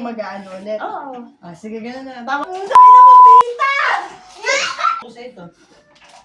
mag-ano ulit. Oo. Sige, ganun na. Tama. Sabi na mo, Pita! Kasi ito.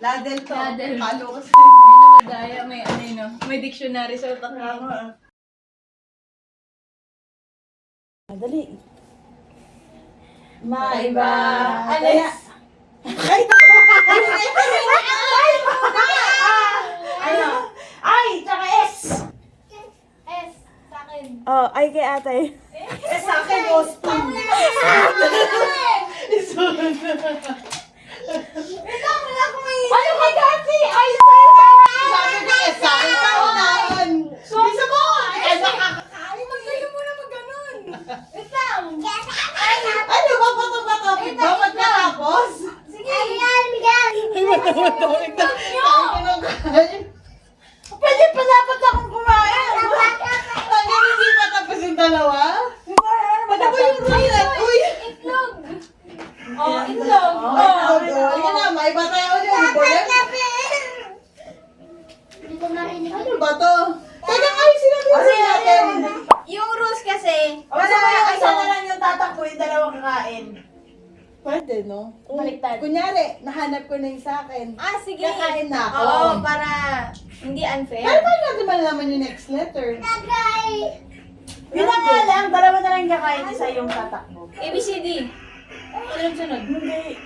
Ladel to. Ladel. Palo kasi. May namadaya, may ano yun, no? May dictionary sa utak niya. Madali. Maiba. Alis. Ay! Ay! Tsaka S! S. Sa akin. Oh, ay kay ate. Sa akin, Austin. Ano ka dati? Ay, sabi ko, sa akin ka unahan. Bisa mo! Ay, nakakakain. Magaling mo na mag-ganon. Wait lang. Ano ba? Bato-bato? Ba magkatapos? Sige. Ay, bato-bato. Kain. Pwede pa dapat akong kumain. Hanggang hindi pa tapos yung dalawa? Ano ba yung royal? Uy! Itlog. Oh, itlog. Hindi na, may batay ako dyan. Hindi ko narinig. Ano ba to? Teka, ay, sinabi mo natin. Yung rules kasi, Wala Kaya isa na lang yung tatakbo, yung dalawang kakain. Pwede, no? Baliktad. Kunyari, nahanap ko na yung sa akin. sige. Kakain na ako. Oo, para hindi Pero unfair. paano natin malalaman yung next letter? Yun na nga lang, dalawa na lang kakain, isa yung tatakbo. ABCD. Sunod-sunod. Hindi.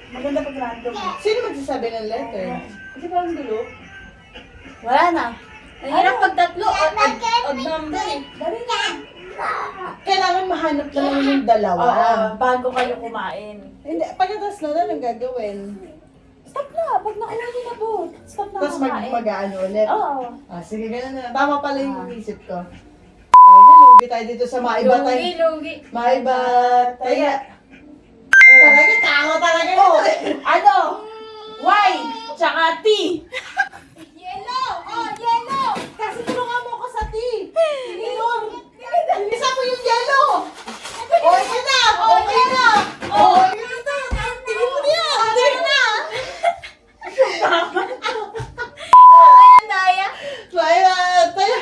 Maganda pag random. Sino magsasabi ng letter? Kasi parang dulo. Wala na. Ang hirap pag tatlo. Odd number eh. Dali na. Kailangan mahanap na lang yung dalawa. Oo, bago kayo kumain. Hindi, pagkatapos na lang ang gagawin. Stop na, pag nakuha niyo na po. Stop na Tapos kumain. mag-ano ulit. Oo. Sige, ganun na. Tama pala yung isip ko. Lugi tayo dito sa maiba tayo. Lugi. Maiba tayo. Talaga, tao talaga ito eh. Ano? Y, tsaka T. Yellow! Oh, yellow! Kasi tulungan mo ako sa T. Tinor. Isa mo yung yellow. Okay na. Okay na. Okay na. Tingin mo niya. Tingin na. Ayan, Daya. Maiba tayo.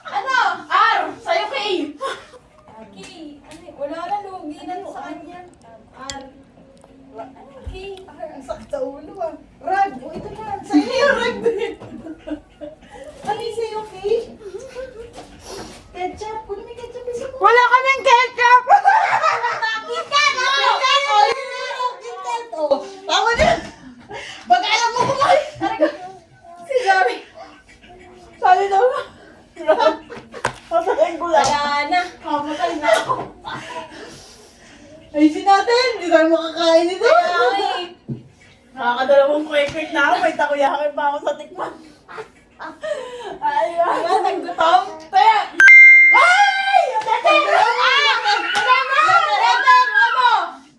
Ano? R, sa'yo K. Okay. Ano, wala na lugi na sa kanya. R. Okay. Ang sakit sa ulo ah. Rag. O ito na. Sa'yo yung rag din. Ano yung sa'yo, okay? Ketchup. Kunin mo yung ketchup. Isa mo. Wala kaming ketchup. KitKat! Oh, yun na yung KitKat. Oh, tama na. Baka alam mo kumain. Si Zoe. Sabi daw na. Papatayin ko lang. Wala na. Papatay na ako. Ayusin natin. Hindi tayo makakain nito. Ay. Nakakadalawang quick na ako. May takoyakin pa ako sa tikman. Ay, Wala, naggutom. Kaya! Ay! Letter! Letter, ano?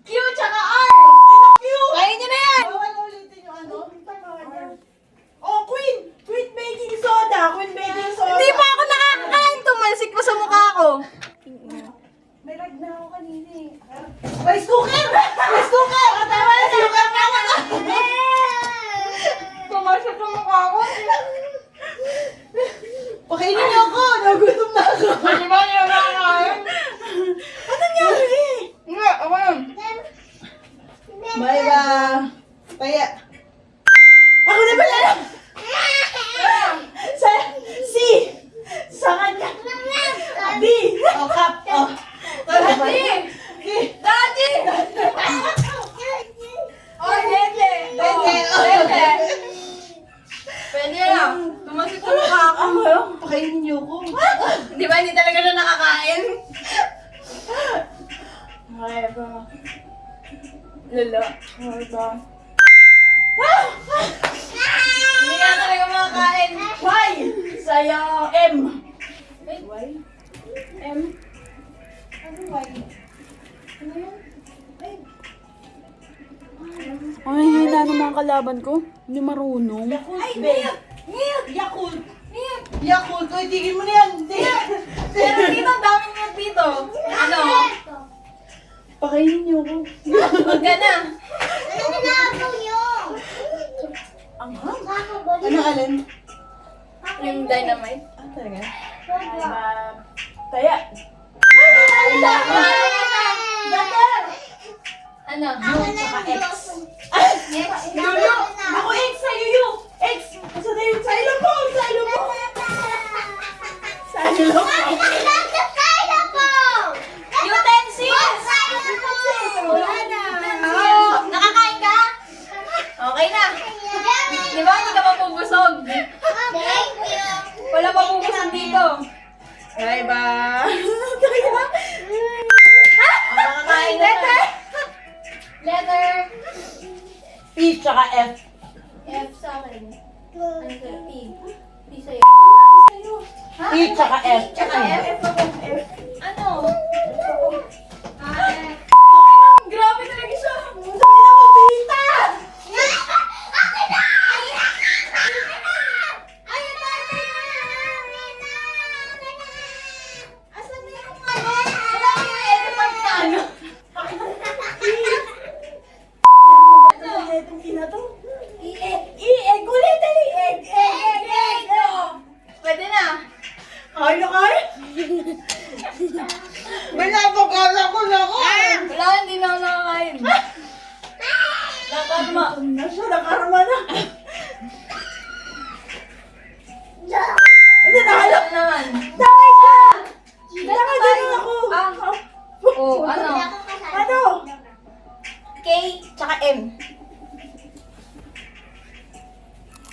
Q tsaka R. Kain nyo na yan. Bawal ulitin yung ano. Oh, Queen! Queen baking soda! Queen baking soda! Hindi pa ako nakakakain. Tumalsik pa sa mukha ko. May rag na ako kanina eh. Rice cooker! Rice cooker! Tama na! Sugar na wala! Tumalsik sa mukha ko. Pakainin niyo ako! Nagutom na ako! Ano ba niyo nakakain? Ano nangyari? Hindi, ako yun. May ba? Kaya. Ako na pala! Sa C! Sa kanya! D! Oh, cup. Oh. Daddy! Daddy! Oh, Dede! Dede, oh. Dede! Pwede lang. Tumalsik sa mukha ko. Pakainin niyo ako. Di ba hindi talaga siya nakakain? Ay, ba? Lolo. Ay, ba? Hindi nga talaga makakain. Y! Sa'yo, M! Why? M. Ano why? Ano yun? Ay. Ay, hina naman kalaban ko. Hindi marunong. Ay, milk! Milk! Yakult! Milk! Yakult! Uy, tigil mo na yan! Pero dito, ang daming milk dito. Ano? Pakainin niyo ako. Huwag ka na. Ano alin? Yung dynamite. Ah, talaga? Ay, ba? Taya. Ano? Yuyo. Ako X sa Yuyo. X. Sa tayo. Sa ilong mo. Sa ilong mo. Sa ilong mo. Utensils! Wala na. Nakakain ka? Okay na. Di ba hindi ka mapubusog? Wala mapubusog dito. Bye ba? Nakakain na ka. Letter. P tsaka F. F sa akin. Ano sa'yo? P. P sa'yo. P tsaka F. Tsaka F. Ano? Grabe talaga siya. Asan na yung ano? Wala ko yung elephant na ano. Itong ina to. Egg ulit. Dali. Egg. Pwede na. Kaya kaya. May napakala ko na ako. Wala, hindi na ako nakakain. Nakarma. Nakarma na. Ano nahalo? Ano naman? Damay ka! Dalawa din ako. Oh, ano? Ano? K, tsaka M.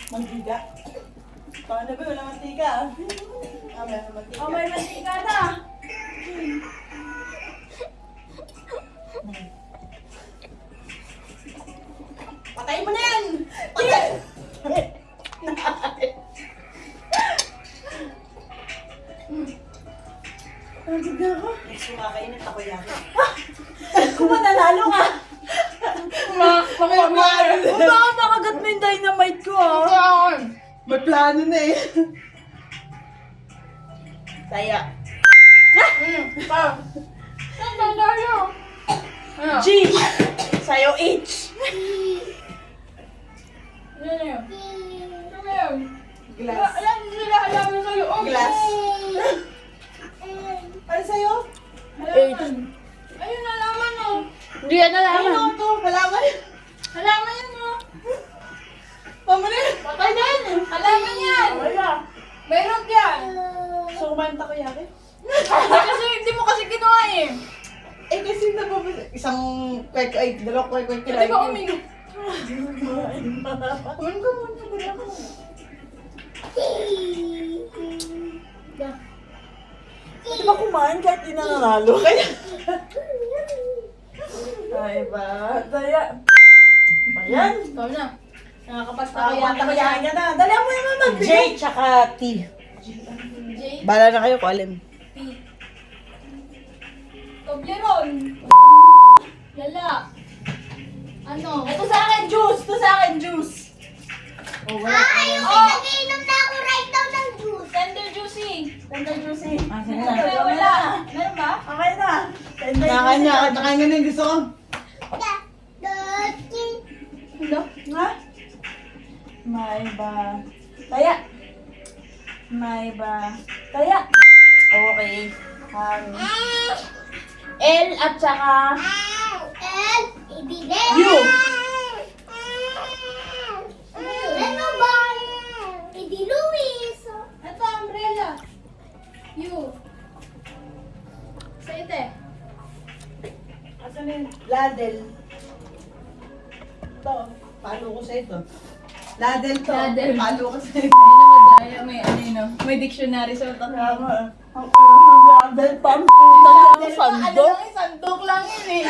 Mantika. Paano ba? Wala mantika. Meron mantika. Oh, may mantika na. Patayin mo na yan! Patay! Pagod na ako. Next kumakain ng takoyaki. Kung mananalo ka! Baka nakagat mo yung dynamite ko ah. May plano na eh. Taya. Saan bang tayo? Ano? G! Sa'yo H! Ano yun? Ano yun? Glass. Alam sila, alam mo sa'yo. Oh, Glass. Ano sa'yo? Halaman. Ayun, halaman oh. Hindi yan Ayun ako to. Halaman. Halaman yan oh. Pamanin. Patay din. Halaman yan. Wala. Mayroon yan. So, kumain takoyaki? Hindi mo kasi kinuha eh. Eh kasi isang kwek, ay dalawang kwek Hindi ka uminom. Kumain ka muna. Dala ka. Pwede ba kumain kahit di nananalo? Ay ba? Daya. Ba yan? Ikaw na. Nakakapasta ko Takoyaki yan. ka na. Dali mo naman magbigay. J tsaka T. J, Bala na kayo kung alam. P. Toblerone. Lala. Ano? Ito sa akin, juice! Ito sa akin, juice! Oh, wala. Tender juicy. Tender juice eh. Ah, sige Wala, na. wala. Meron ba? Okay na. Tender Nakakanya. Nakakanya na yung gusto ko. Hello? Ha? May ba? Taya. May ba? Taya. Okay. L at saka U. Ito, umbrella. U. Sa ite. Asan na yun? Ladel. Ito. Palo ko sa ito. Ladel to. Ladel. Palo ko sa ito. Ay na madaya. May ano yun, no? May dictionary sa utak niya. Tama. Ang ladel pang puta ng sandok. Sandok lang yun eh.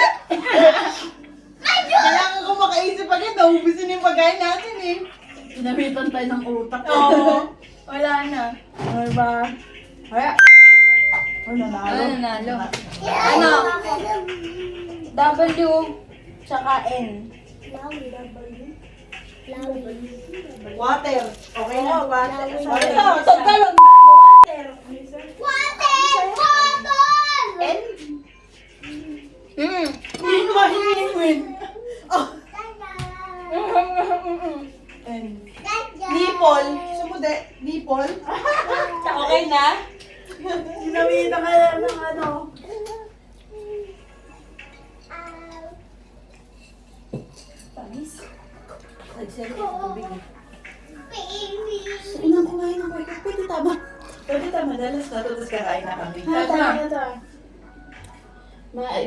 Kailangan ko makaisip agad. Naubusin yung pagkain natin eh. Pinamitan tayo ng utak. Oo. Wala na. May ba? Kaya. Ano nanalo? Ano nanalo? Ano? W. Tsaka N. Water. Okay na. Water. Water. Tagkalon. Water. N? Win mo, win. Oh. N. Nipple. Sumude. Nipple. Okay na? Ginamitan ka na kakain na kami.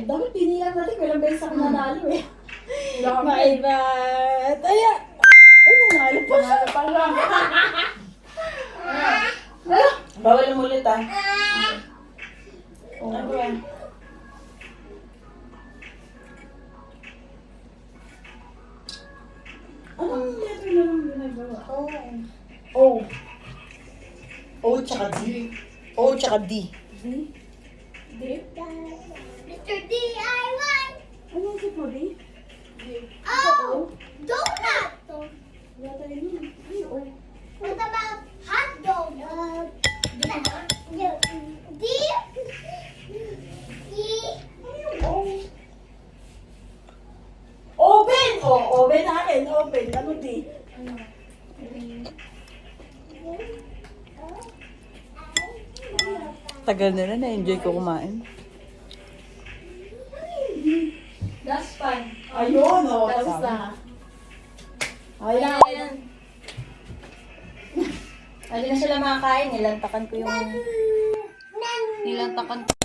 Dapat pinilang natin kung ilang beses ako nanalo eh. Maiba. Taya. Ay, nanalo pa siya. Bawal umulit ah. Ano ba? Anong letter na lang ginagawa? O. O tsaka D. O tsaka D. Mr. DIY. Anong si Puri? Oh, donut. Yata yun. Ay, oh. What about hot dog? D. D. Open! Oh, open akin. Open. Ano di? Tagal na na-enjoy ko kumain. Daspan. Ayun, oh. Tapos na. Okay lang. Hindi na sila makakain. Nilantakan ko yung... Nilantakan ko